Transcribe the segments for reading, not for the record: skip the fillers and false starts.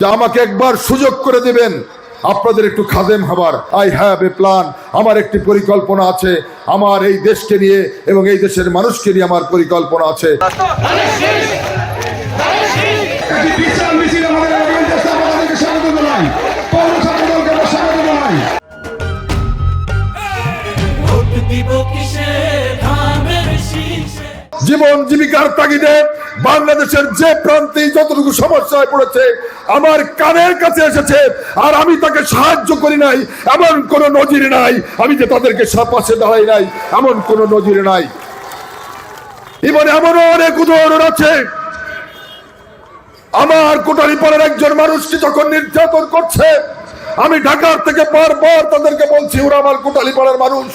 যে আমাকে একবার সুযোগ করে দিবেন আপনাদের একটু খাদেম হবার। আই হ্যাভ এ প্ল্যান, আমার একটি পরিকল্পনা আছে, আমার এই দেশকে নিয়ে এবং এই দেশের মানুষকে নিয়ে আমার পরিকল্পনা আছে। জীবন জীবিকার তাগিদে বাংলাদেশের যে প্রান্তে যতটুকু সমস্যায় পড়েছে আমার কানের কাছে এসেছে, আর আমি তাকে সাহায্য করি নাই এমন কোন নজির নাই। আমি যে তাদেরকে পাশে দাঁড়াই নাই এমন কোন নজির নাই। এবারে এমনও অনেক উদাহরণ আছে। আমার কোটালীপাড়ার একজন মানুষকে যখন নির্যাতন করছে, আমি ঢাকার থেকে বারবার তাদেরকে বলছি ওরা আমার কোটালীপাড়ার মানুষ,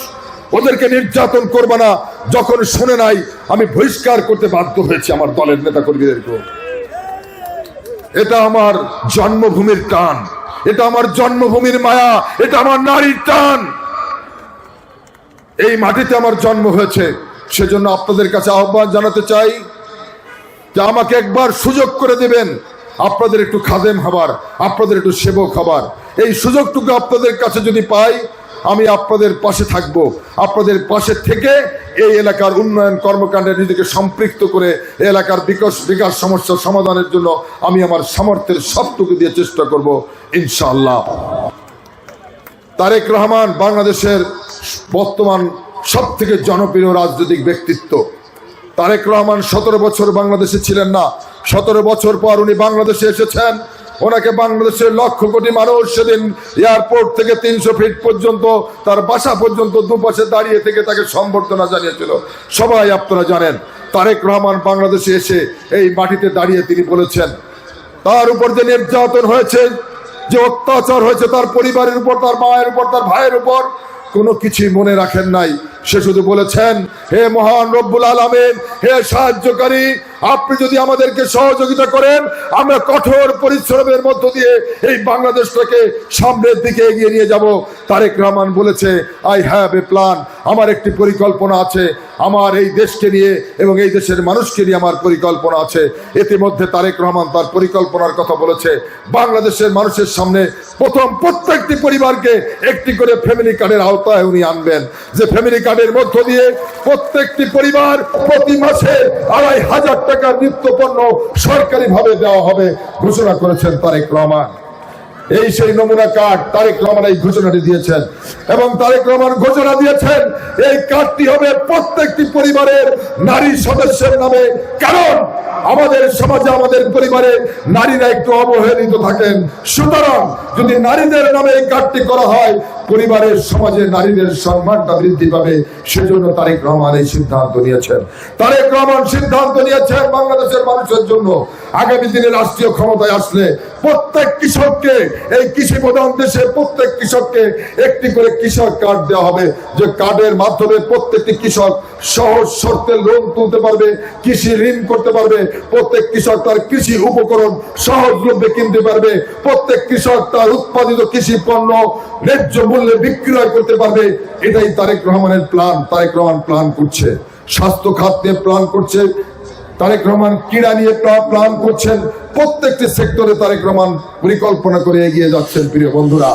ওদেরকে নির্যাতন করবে না। যখন শুনে নাই আমি বহিষ্কার করতে বাধ্য হয়েছি আমার দলের নেতা কর্মীদেরকে। এটা আমার জন্মভূমির টান, এটা আমার জন্মভূমির মায়া, এটা আমার নারীর টান। এই মাটিতে আমার জন্ম হয়েছে, সেজন্য আপনাদের কাছে আহ্বান জানাতে চাই যে আমাকে একবার সুযোগ করে দিবেন আপনাদের একটু খাদেম হবার, আপনাদের একটু সেবক হবার। এই সুযোগটুকু আপনাদের কাছে যদি পাই আমি আপনাদের পাশে থাকব। আপনাদের পাশে থেকে এই এলাকার উন্নয়ন কর্মকাণ্ডে নিজেকে সম্পৃক্ত করে এলাকার বিকাশ সমস্যার সমাধানের জন্য আমি আমার সামর্থ্যের সবটুকু দিয়ে চেষ্টা করব ইনশাআল্লাহ। তারেক রহমান বাংলাদেশের বর্তমান সব থেকে জনপ্রিয় রাজনৈতিক ব্যক্তিত্ব। তারেক রহমান 17 বছর বাংলাদেশে ছিলেন না, 17 বছর পর উনি বাংলাদেশে এসেছেন। ওনাকে বাংলাদেশের লক্ষ কোটি মানুষ সেদিন এয়ারপোর্ট থেকে 300 ফিট পর্যন্ত তার বাসা পর্যন্ত দুপাশে দাঁড়িয়ে থেকে তাকে সম্বর্ধনা জানিয়েছিল। সবাই আপনারা জানেন তারেক রহমান বাংলাদেশে এসে এই মাটিতে দাঁড়িয়ে তিনি বলেছেন তার উপর যে নির্যাতন হয়েছে, যে অত্যাচার হয়েছে তার পরিবারের উপর, তার মায়ের উপর, তার ভাইয়ের উপর, কোনো কিছুই মনে রাখেন নাই। সে শুধু বলেছেন হে মহান রব্বুল আলামিন, হে সাহায্যকারী, আপনি যদি আমাদেরকে সহযোগিতা করেন আমরা কঠোর পরিশ্রমের মধ্য দিয়ে এই বাংলাদেশটাকে সামনের দিকে এগিয়ে নিয়ে যাব। তারেক রহমান বলেছে আই হ্যাভ এ প্ল্যান, আমার একটি পরিকল্পনা আছে, আমার এই দেশকে নিয়ে এবং এই দেশের মানুষকে নিয়ে আমার পরিকল্পনা আছে। ইতিমধ্যে তারেক রহমান তার পরিকল্পনার কথা বলেছে। বাংলাদেশের মানুষের সামনে প্রথম প্রত্যেকটি পরিবারকে একটি করে ফ্যামিলি কার্ডের আওতায় উনি আনবেন, যে ফ্যামিলি কার্ডের মধ্য দিয়ে প্রত্যেকটি পরিবার প্রতি মাসে 2,500 টাকার নিত্যপণ্য সরকারিভাবে দেওয়া হবে ঘোষণা করেছেন তারেক রহমান। এই সেই নমুনা কার্ড তারেক রহমান এই ঘোষণাটি দিয়েছেন, এবং তারেক রহমান ঘোষণা দিয়েছেন এই কার্ডটি হবে প্রত্যেকটি পরিবারের নারী সদস্যের নামে। কারণ আমাদের সমাজে, আমাদের পরিবারে নারীরা একটু অবহেলিত থাকেন। সুতরাং যদি নারীদের নামে এই কার্ডটি করা হয় পরিবারের, সমাজে নারীদের সম্মানটা বৃদ্ধি পাবে। সেজন্য তারেক রহমান এই সিদ্ধান্ত নিয়েছেন। তারেক রহমান সিদ্ধান্ত নিয়েছেন বাংলাদেশের মানুষের জন্য আগামী দিনে রাষ্ট্রীয় ক্ষমতায় আসলে প্রত্যেক কৃষককে, এই কৃষি প্রধান দেশে প্রত্যেক কৃষককে একটি করে কৃষক কার্ড দেওয়া হবে, যে কার্ডের মাধ্যমে প্রত্যেকটি কৃষক সহজ শর্তে লোন তুলতে পারবে, কৃষি ঋণ করতে পারবে, প্রত্যেক কৃষক তার কৃষি উপকরণ সহজলভ্যে কিনতে পারবে, প্রত্যেক কৃষক তার উৎপাদিত কৃষি পণ্য ন্যায্য মূল্যে বিক্রয় করতে পারবে। এটাই তারেক রহমানের প্ল্যান। তারেক রহমান প্ল্যান করছে, স্বাস্থ্য খাত নিয়ে প্ল্যান করছে, তারেক রহমান ক্রীড়া নিয়ে প্ল্যান করছেন। প্রত্যেকটি সেক্টরে তারেক রহমান পরিকল্পনা করে এগিয়ে যাচ্ছেন। প্রিয় বন্ধুরা।